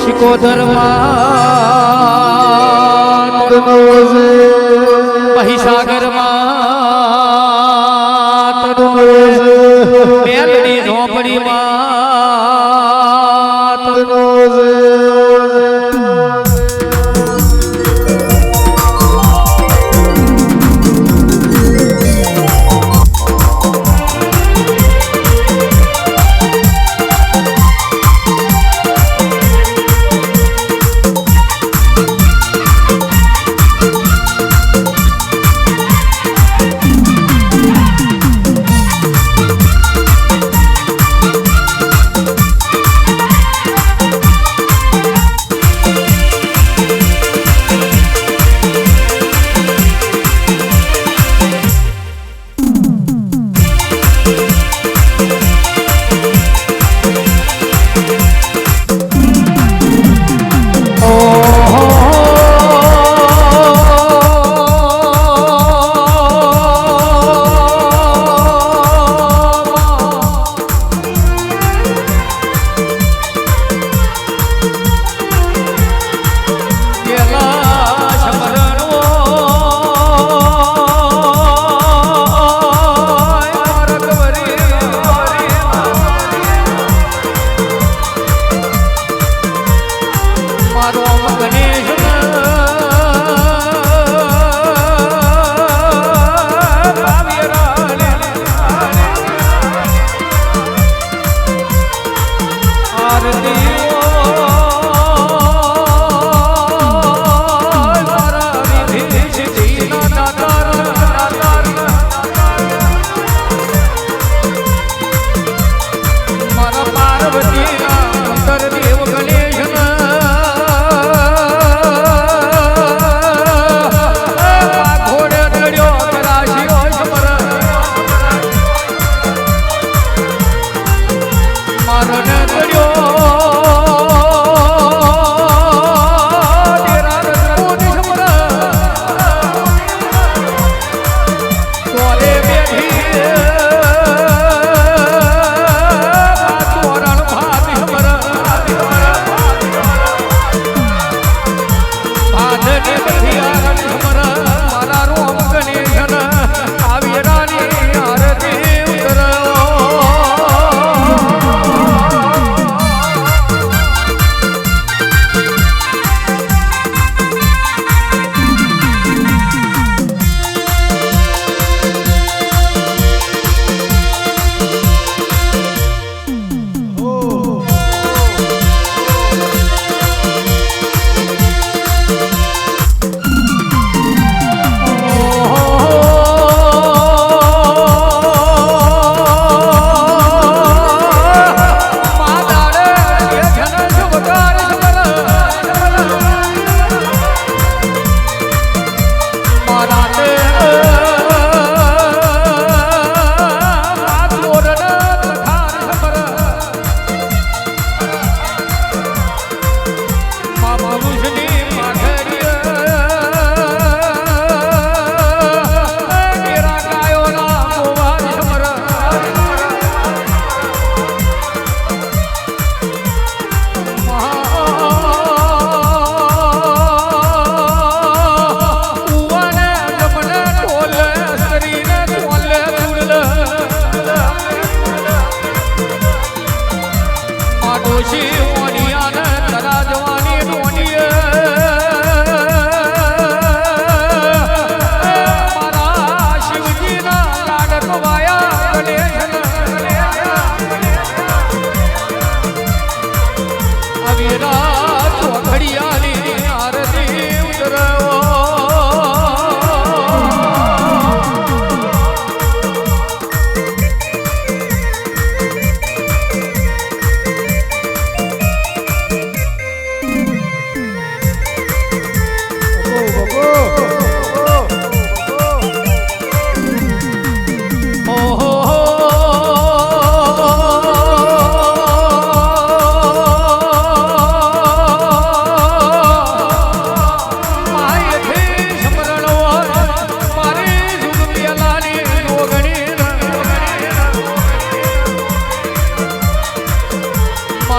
શિકોદર મહીસાગર મેલડી ઝોપડી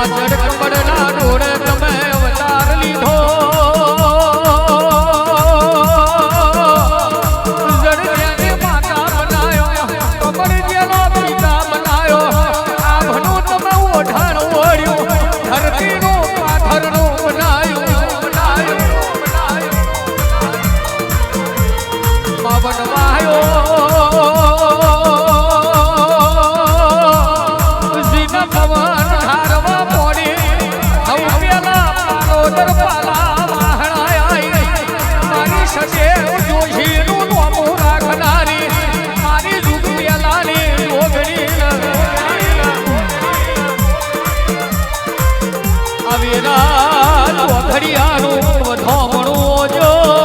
જડકબડના ડોળે તમે અવતાર લીધો જડજેને માતા બનાયો કબડજેનો પિતા બનાયો આભનું તમે ઓઢાણ ઓળ્યું ધરતીનું પાથરનું બનાયું પાવન વાયો ઘડિયાળું વધોમણું જોર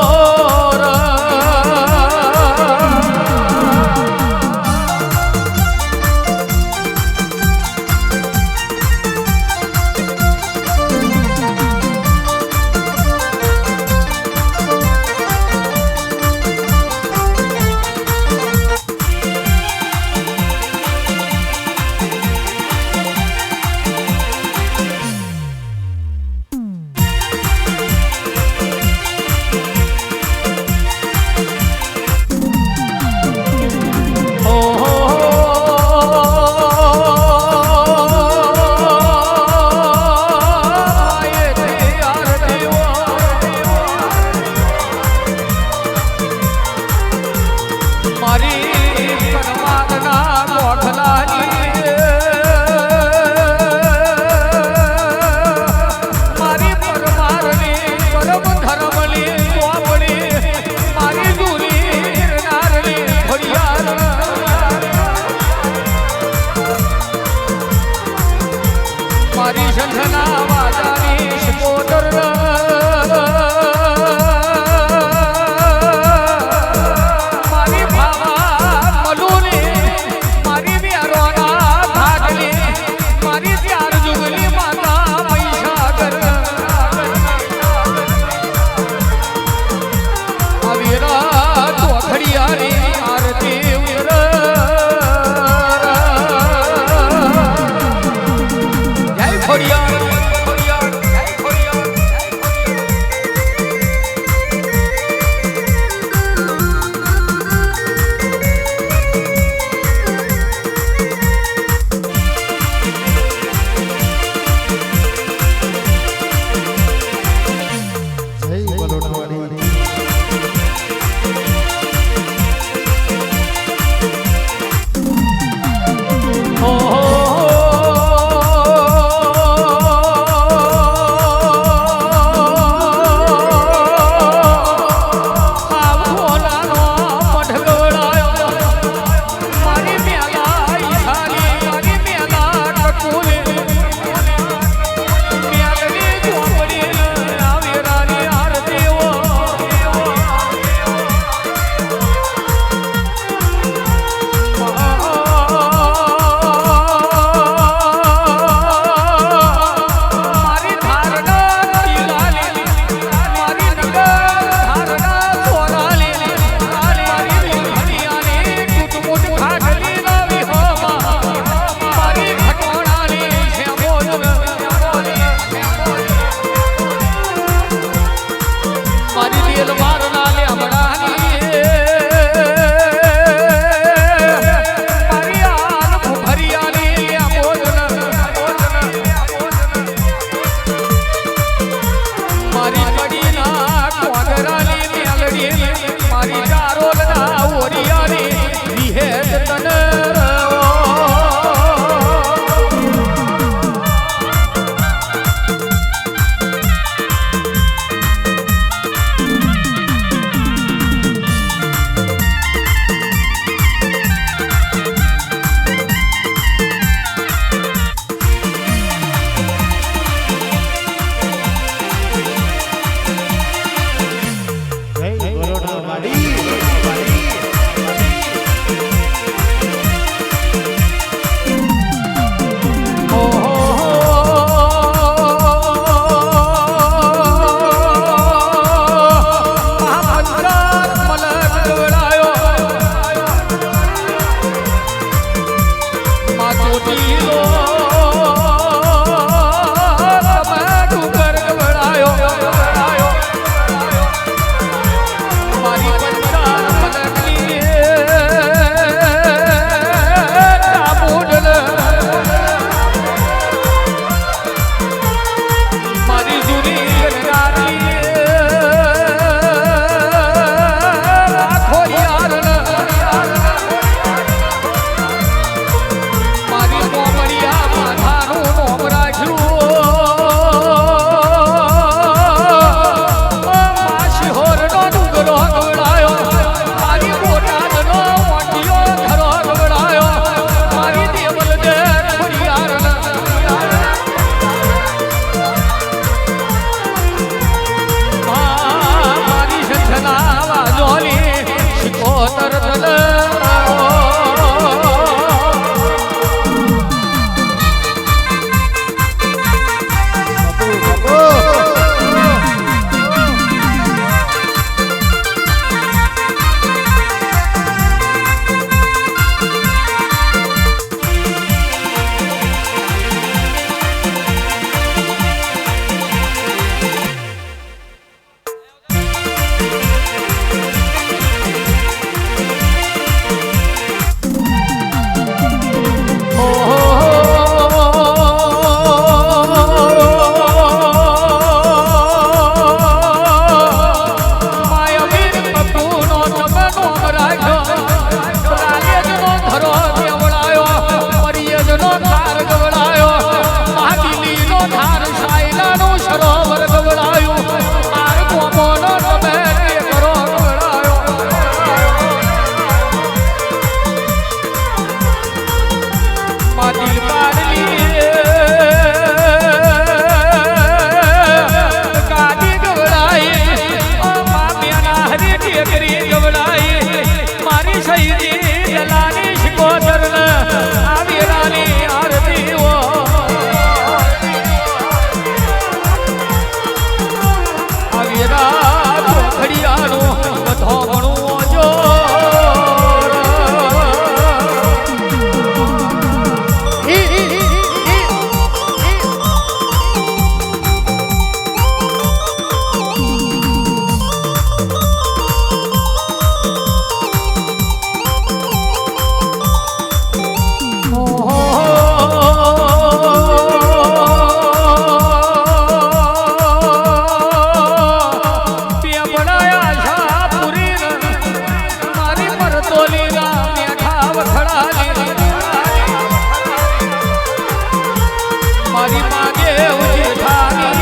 મારી માગે ઉજી થાની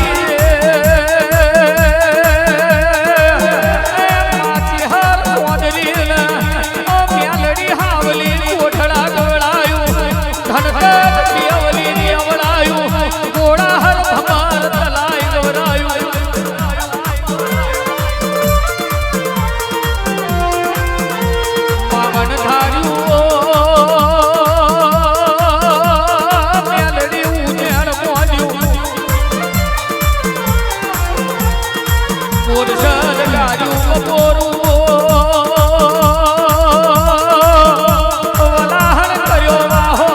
માચી હર કોદરી મેલડી હાવલી કોઠડા ગળાયું ધનકર દેવલી દેવળાયું ગોળા હર ભમાર તલાય ગવરાયું માવન ધાર્યું મેલડી ઉજેણ મોજ્યું મોરસદ ગાર્યું બપોરું વલાહણ કર્યો વાહો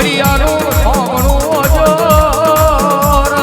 ઘડિયાળું ભોગણું જોર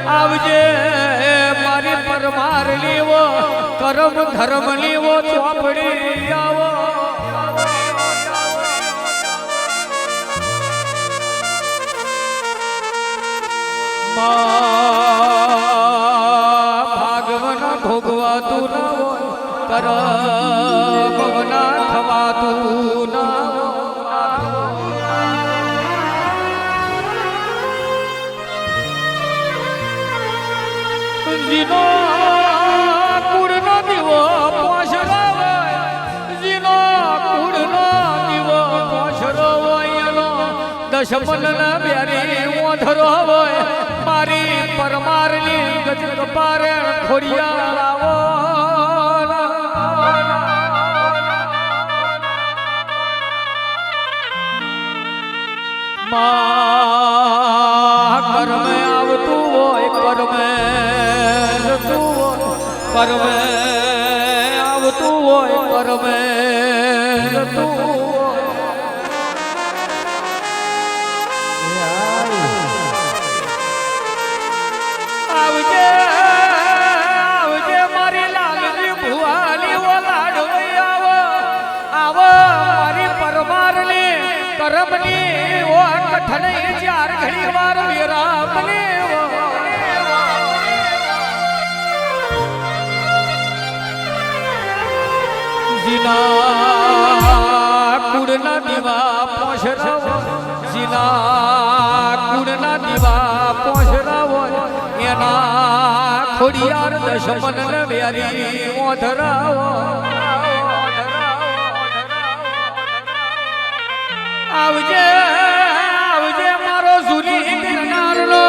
આવજે મારી પરમાર લેવો કરમ ધર્મ લેવો ચોપડી આવો ભાગવના ભોગવાતું ના હોય કરમના થવાતું ના જીનો કુળનો દીવો પોષરાવે જીનો કુળનો દીવો પોષરાવે એનો દશમન બેરી ઓધરો હોય મારી પરમારની ગજ કપારે ખોડિયાર આવો કર્મે આવતું હોય કર્મે જતું હોય કર્મે આવતું હોય કર્મે જતું આવજે આવજે મારી લાલજી ભુવાની ઓ લાડવી આવો આવો મારી પરમારની કરમની ઓ કઠણી ચાર ઘડી વાર વિરામની જીના કુડના દીવા પોષરાવો જીના કુડના દીવા પોષરાવો એના ખોડિયાર દશમન ને વેરી ઓધરાવો આવજે આવજે મારો સુરી ગિરનારનો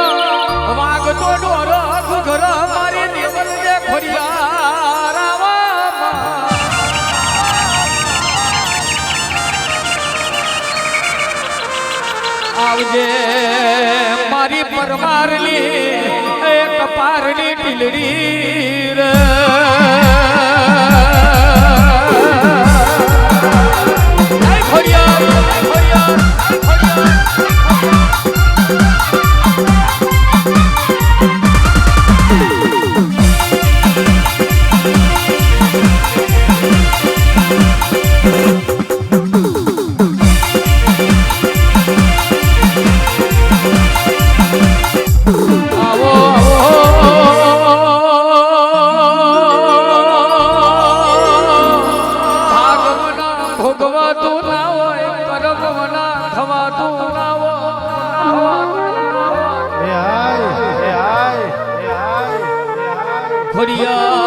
વાગતો ડોરો ઘર મારી દેવલ જે ખોડિયાર આવજે મારી પરમારની એક પારની ટીલડી રે ખોડિયાર ખોડિયાર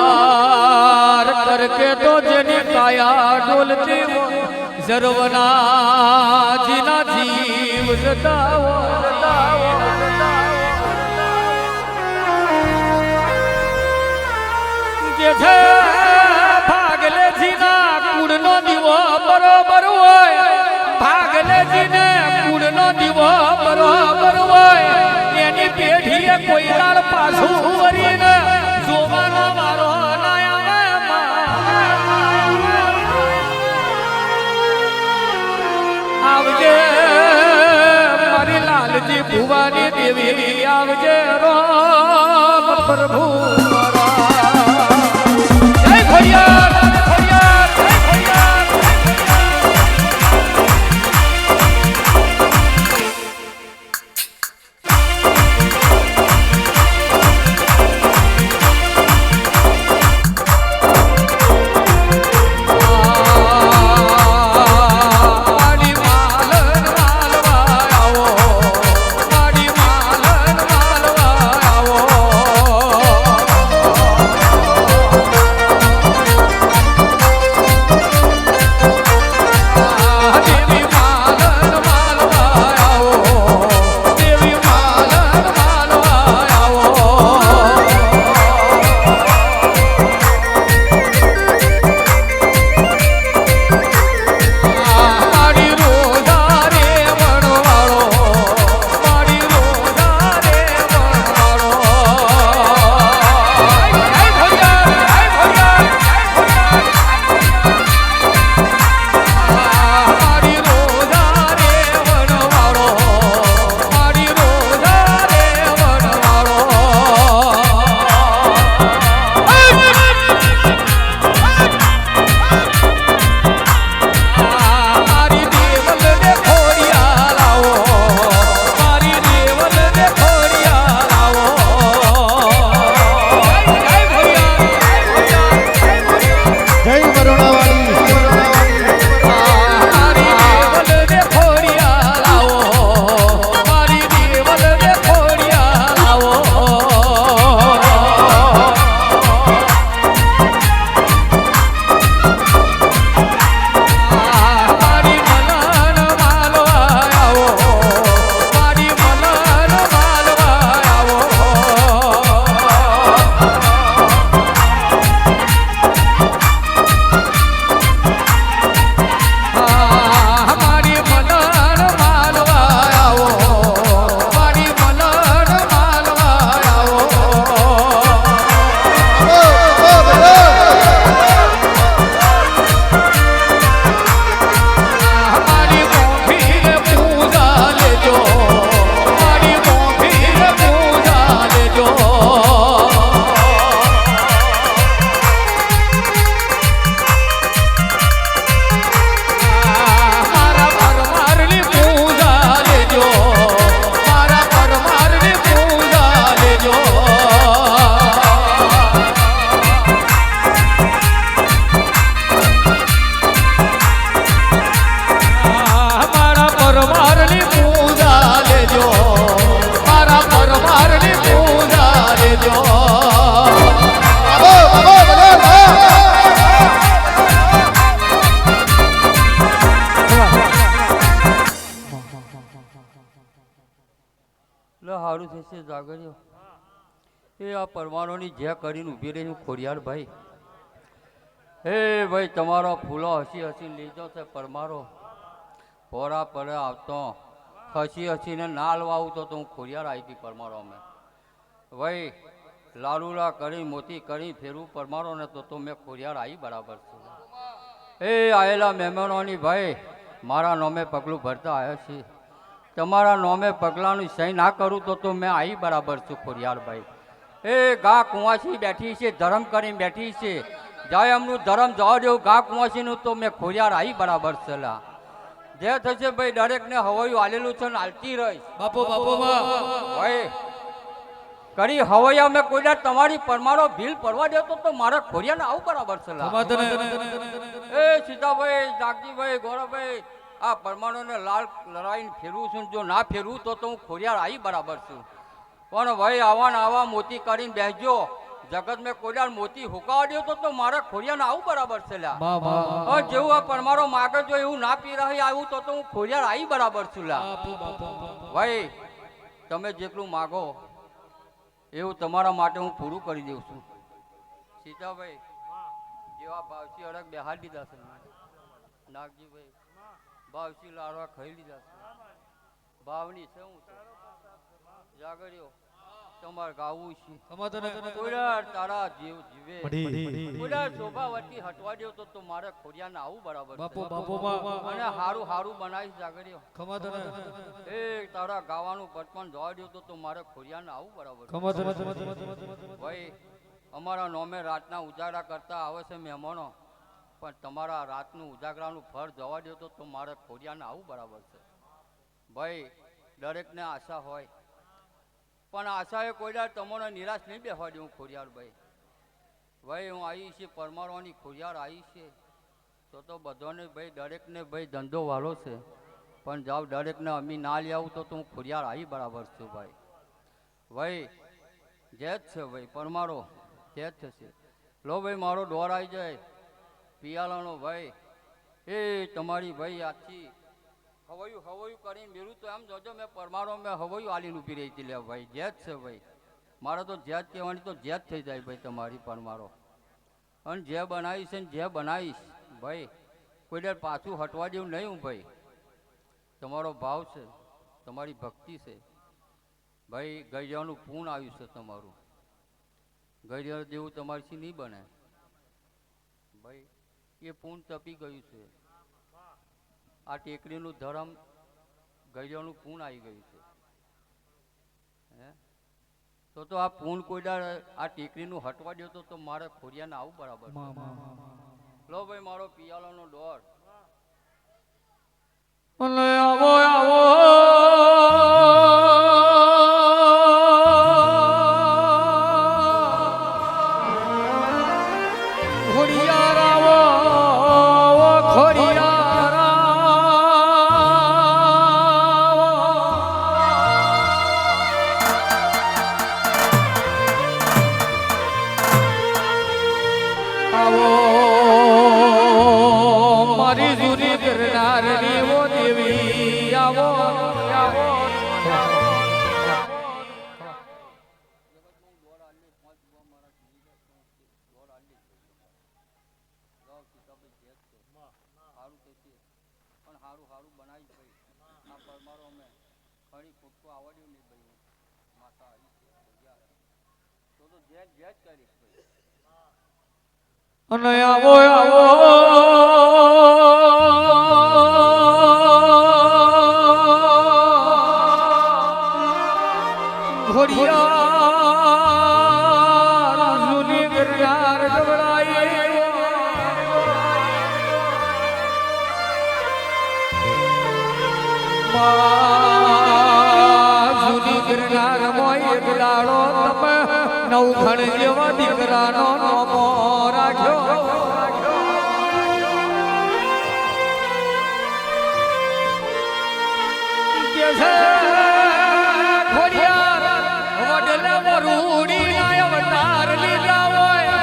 ખોડિયાર કરકે તો જેની કાયા ડોલતી હો જરવના જીના જીવ જતાવો જેઠે ભાગલે જીના કુળનો દીવો બરોબર હોય ભાગલે જીને કુળનો દીવો બરોબર હોય એની પેઢીએ કોઈ દાળ પાછું વરીને જોવાનો વારો આવજે મારી લાલજી ભુવાની દેવી આવજે રામ પ્રભુ જય ખોડિયાર ખોડિયાર જય ખોડિયાર લે સારું થશે જાગર્યો એ આ પરમારોની જે કરીને ઊભી રહી હું ખોડિયાર ભાઈ હે ભાઈ તમારો ફૂલો હસી હસીને લીધો છે પરમારો પોરા પડે આવતો હસી હસીને ના હલવા આવું તો હું ખોડિયાર આવી હતી પરમારો અમે ભાઈ લાલુલા કરી મોતી કરી ફેરવું પરમારો ને તો મેં ખોડિયાર આવી બરાબર છે એ આવેલા મહેમાનોની ભાઈ મારા નોમે પગલું ભરતા આવ્યા છે તમારા નોમે પગલાંની સહી ના કરું તો મેં આવી બરાબર છું ખોડિયાર ભાઈ એ ગા કુંવાસી બેઠી છે ધર્મ કરીને બેઠી છે જાય એમનું ધર્મ જવા દેવું ગા કુંવાસીનું તો મેં ખોડિયાર આવી બરાબર છે લા જે થશે ભાઈ દરેકને હવાયું આલેલું છે ને હાલતી રહી બાપુ બાપુ ભાઈ કરી હવૈયા મેં કોઈ તમારી પરમારો ભીલ પડવા દેતો તો મારા ખોડિયાને આવું બરાબર છે લા એ સીતાભાઈ જાગજીભાઈ ગોરાભાઈ આ પરમાણુને લાલ લડાઈને ફેરવું છું જો ના ફેરવું તો હું ખોડિયાર આવી બરાબર છું પણ ભાઈ આવા ને આવા મોતી કરીને બેસજો જગત મેં ખોડિયાર મોતી હુકાવા દો તો મારા ખોડિયાને આવું બરાબર છે લ્યા જેવું આ પરમારો માગે જો એવું ના પી રહી આવું તો હું ખોડિયાર આવી બરાબર છું લ્યા ભાઈ તમે જેટલું માગો એવું તમારા માટે હું પૂરું કરી દઉં છું સીતાભાઈ જેવા ભાવસી અડગ બેહાર દીધા છે નાગજીભાઈ ભાવસી લાડવા ખાઈ લીધા છે ભાવની છે હું જાગર્યો તમારે ગાવું છે તારા જીવ જીવે શોભાવતી હટવા દો તો મારે ખોડિયાને આવું બરાબર અને હારું હારું બનાવીશ જાગર્યો એ તારા ગાવાનું બચપન જવા દો તો મારે ખોડિયાને આવું બરાબર ભાઈ અમારા નોમે રાતના ઉજાગરા કરતા આવે છે મહેમાનો પણ તમારા રાતનું ઉજાગરાનું ફળ જવા દો તો મારે ખોડિયાને આવું બરાબર છે ભાઈ દરેકને આશા હોય પણ આશાએ કોઈ વાર તમને નિરાશ નહીં બેસવા દઉં ખોડિયાર ભાઈ હું આવી છે પરમારવાની ખોડિયાર આવી છે તો બધાને ભાઈ દરેકને ભાઈ ધંધો વાળો છે પણ જાવ દરેકને અમી ના લઈ આવું તો હું ખોડિયાર આવી બરાબર છું ભાઈ જે જ છે ભાઈ પરમારો જે જ થશે લો ભાઈ મારો ડોર આવી જાય પિયાલાનો ભાઈ એ તમારી ભાઈ આથી હવયું કરીને મેળું તો એમ જોજો મેં પરમારો મેં હવયું આલીને ઊભી રહી હતી લે ભાઈ જે જ છે ભાઈ મારે તો જે જ કહેવાની તો જે જ થઈ જાય ભાઈ તમારી પરમારો અને જે બનાવીશ ને જે બનાવીશ ભાઈ કોઈ દર પાછું હટવા જેવું નહીં હું ભાઈ તમારો ભાવ છે તમારી ભક્તિ છે ભાઈ ગઈજાનું પૂર્ણ આવ્યું છે તમારું ગઈજા જેવું તમારીથી નહીં બને ભાઈ એ પૂર્ણ તપી ગયું છે આ ટેકરીનું ધર્મ ગઈજાનું પૂર્ણ આવી ગયું છે હે તો આ પૂર્ણ કોઈ આ ટેકરીનું હટવા દો તો મારે ખોડિયાને આવું બરાબર લો ભાઈ મારો પિયાલાનો ડોર આવો આવો ખોડિયાર આવો ખોડિયાર આવો મારી જૂની ગરનારની ઓ દેવી આવો આવો હારું હારું બનાવી ભાઈ આ પરમારો અમે ખરી ખોટું આવડ્યું નહીં ભાઈ માતા આવી છે તો જે જ કરીશ ભાઈ અને આવો આવો ઘોડિયાર જૂની ગરનાર ગવડાઈ જૂની ગિરનાર મોય એક દાડો તમે નવખણ જેવા દીકરાનો નોમો રાખ્યો કે છે ખોડિયાર વડલે વરુડી ના અવતાર લીધા હોય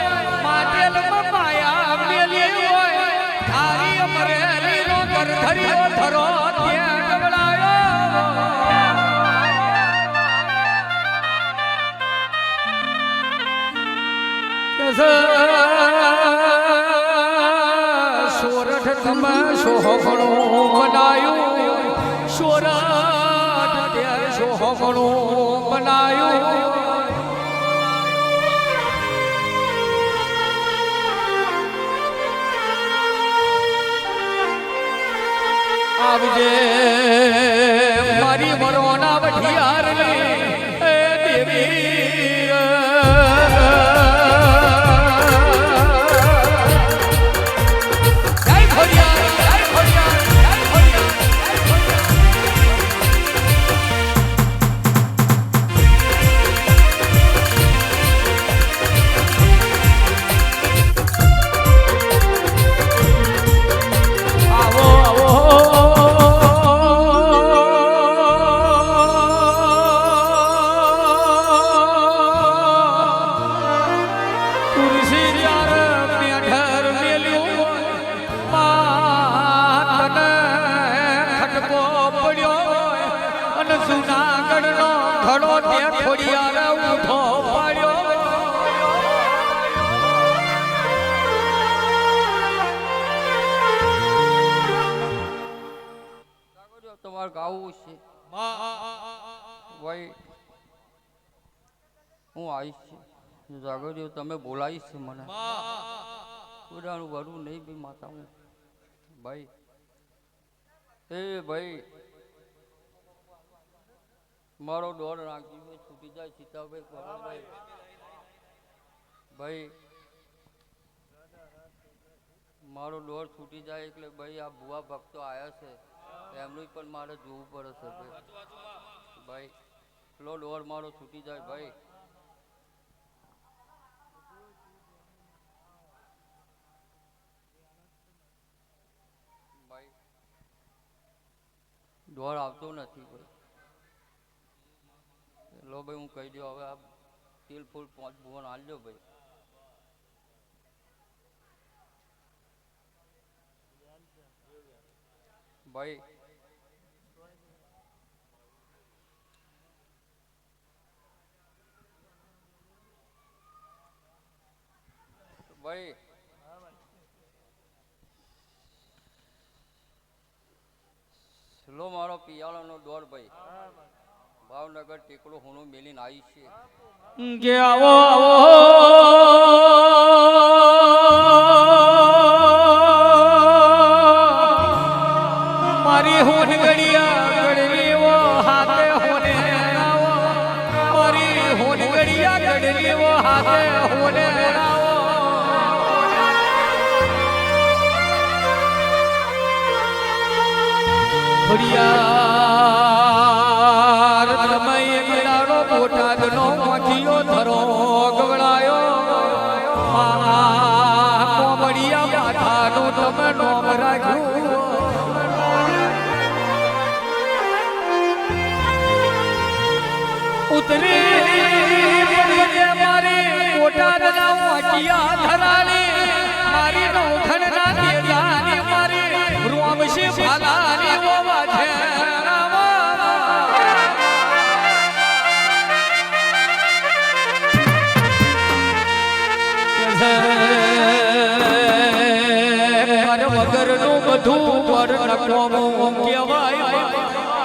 માટેલમાં માયા મેલી હોય થારી અમરેલી નો ઘર ધર્યો ધરો ત્યાં તમે સોહમણું બનાયું સોરઠ ત્યારે સોહમણું બનાયું આવજે મારી વરોના વઢિયારની એ દેવી જુનાગઢનો ઘડો તે ખોડિયાર ઉઠો પાડ્યો તમારે ગાવું છે ભાઈ હું આવીશ જાગર્યો તમે બોલાવીશ મને પૂરાનું વરું નહીં ભાઈ માતા હું ભાઈ એ ભાઈ મારો ડોર રાખી ભાઈ છૂટી જાય સીતાભાઈ ભાઈ મારો ડોર છૂટી જાય એટલે ભાઈ આ ભુવા ભક્તો આવ્યા છે એમનું પણ મારે જોવું પડે છે ભાઈ પેલો ડોર મારો છૂટી જાય ભાઈ ભાઈ ડોર આવતો નથી ભાઈ લો ભાઈ હું કહી દઉં હવે આ તેલ ફૂલ 5 ભુવન હાલજો ભાઈ ભાઈ ભાઈ લો મારો પિયાળાનો દોર ભાઈ ભાવનગર ટેકડો હુણું મેલીને આવી છે કે આવો મારી હોન ગડિયા ગડલીઓ હાથે હોને આવો મારી હોન ગડિયા ગડલીઓ હાથે હોને આવો ખોડિયાર તમે મેળાનો બોટાદનો માખીઓ ધરો ગવડાયો કોમડિયા માથાનું તમે નોમ રાખ્યું ઉતરી મારી બોટાદના માખીયા ધરાલી મારી નોખણના દેજાની મારી રોમશી ભાલાની ઓવા છે કર વગરનું બધું પર નકોમું કહેવાય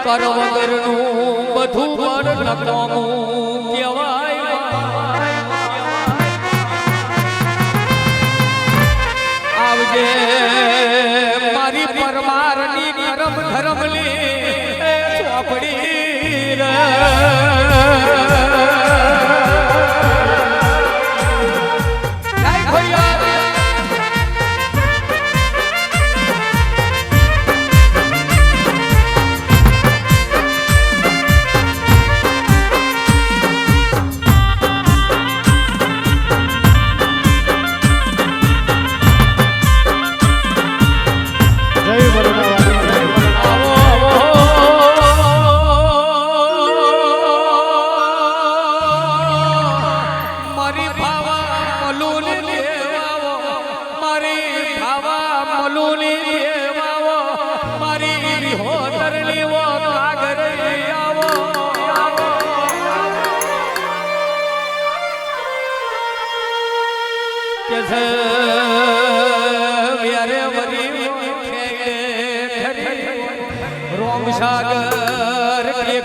કર વગરનું બધું પર નકોમું કહેવાય આવજે મારી પરમારની નરમ ધરમલી ચોપડી રે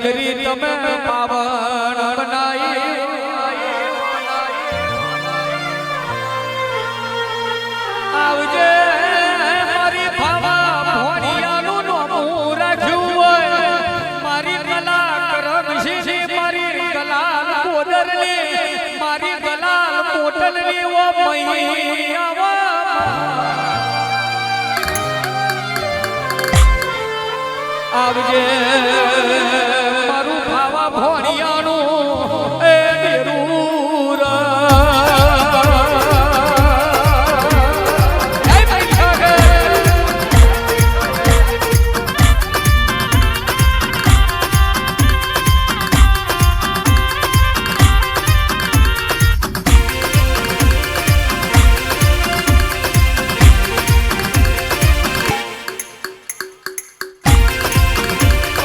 નગરી તમે પાવન બનાઈ આવજે મારી ભાવા ભોણિયાનું નોમું રાખ્યું હોય મારી કલા કરમશી મારી કલાલ કોદરની મારી કલાલ કોટલની ઓ મૈયાવા આવજે મારું ભાવા ભોણિયાનું એ નિરૂર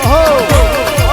Oh!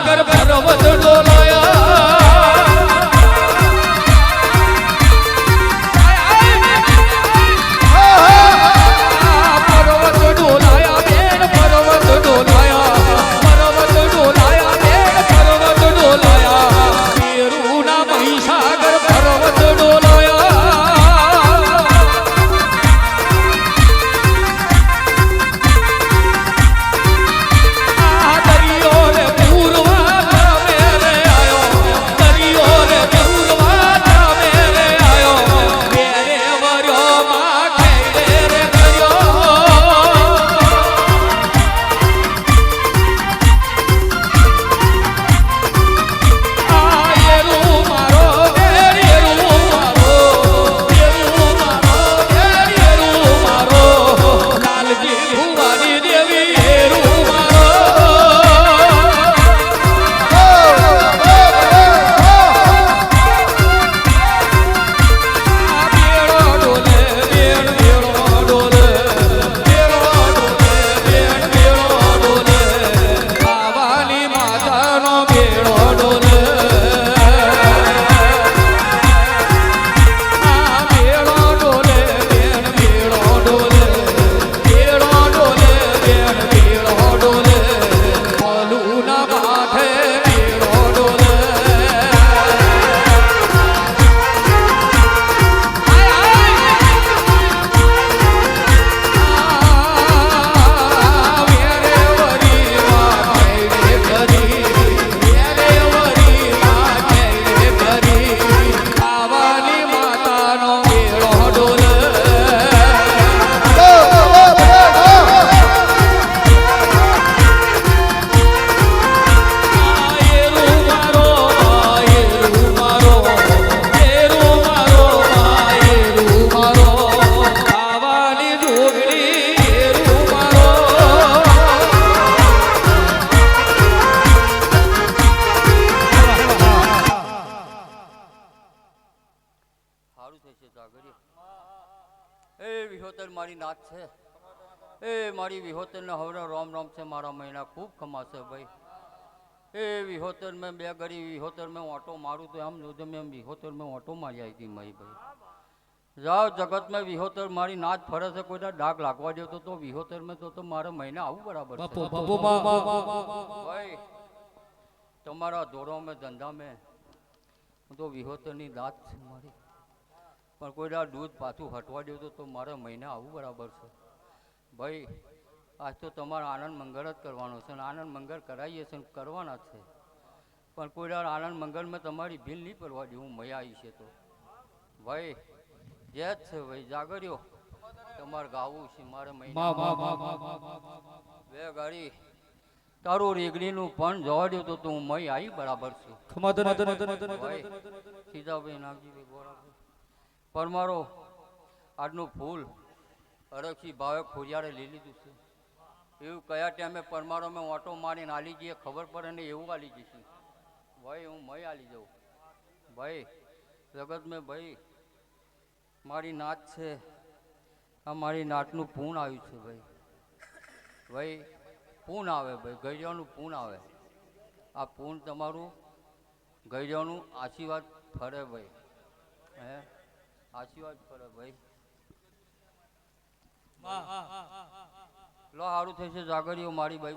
મહીસાગર પર્વત ડોલાયા પર્વત ડોલાયા બેન પર્વત ડોલાયા પર્વત ડોલાયા બેન પર્વત ડોલાયા મેરુના મહીસાગર પર્વત ડોલાયા દરિયો રે પૂરવા તમે રે આયો દરિયો રે પૂરવા તમે રે આયો મેરે વર્યો માં ખેડે રે ગયો એરું મારો એરું મારો એરું મારો લાલજી ભુવાની દેવી એરું મારો બેડો ડોલે બેડ બેડો ડોલે બેડો ડોલે બેડ બેડો ડોલે બાવાની માતાનો બેડો ડોલે બેડો ડોલે બેડ બેડો ડોલે બેડો ડોલે બેડ બેડો ડોલે બોલુના માથે બેડો ડોલે સારું થશે જાગરિયો એ વિહોતર મારી નાત છે એ મારી વિહોતર ને હવે રોમ રોમ છે મારા મહિના ખૂબ કમાશે ભાઈ એ વિહોતર મેં બે ગરી વિહોતર મેં ઓટો મારું તો એમ જોજો મેં વિહોતર મેં ઓટો મારી આવી હતી મહી ભાઈ જાઓ જગત મેં વિહોતર મારી નાચ ફરે છે કોઈના ડાઘ લાગવા દેતો તો વિહોતર મેં તો મારે મહિના આવું બરાબર છે ભાઈ તમારા દોરો મેં ધંધા મેં હું તો વિહોતરની નાચ છે મારી પણ કોઈના દૂધ પાછું હટવા દેતો તો મારે મહિના આવું બરાબર છે ભાઈ આજ તો તમારે આનંદ મંગળ જ કરવાનો છે અને આનંદ મંગળ કરાવીએ છે કરવાના છે પણ કોઈના આનંદ મંગળમાં તમારી ભીલ નહીં પડવા દેવું મયા આવી છે તો ભાઈ જે જ છે ભાઈ જાગર્યો તમારે ગાવું છે મારે મહિના બે ગાડી તારું રેગડીનું પણ જવા દેતો તો હું મય આવી બરાબર છું સીધાભાઈ નાગજીભાઈ બોરાભાઈ પરમારો આજનું ફૂલ અરક્ષી ભાવે ખોરિયારે લઈ લીધું છે એવું કયા ટાઈમે પરમારો મેં ઓટો મારીને આલી જઈએ ખબર પડે ને એવું આલી જઈશું ભાઈ હું મય આલી જાઉં ભાઈ જગત મેં ભાઈ મારી નાચ છે આ મારી નાચનું પૂન આવ્યું છે ભાઈ ભાઈ પૂન આવે ભાઈ ગઈજાનું પૂન આવે આ પૂન તમારું ગઈજાનું આશીર્વાદ ફરે ભાઈ હે આશીર્વાદ ફરે ભાઈ લો સારું થશે જાગરીઓ મારી ભાઈ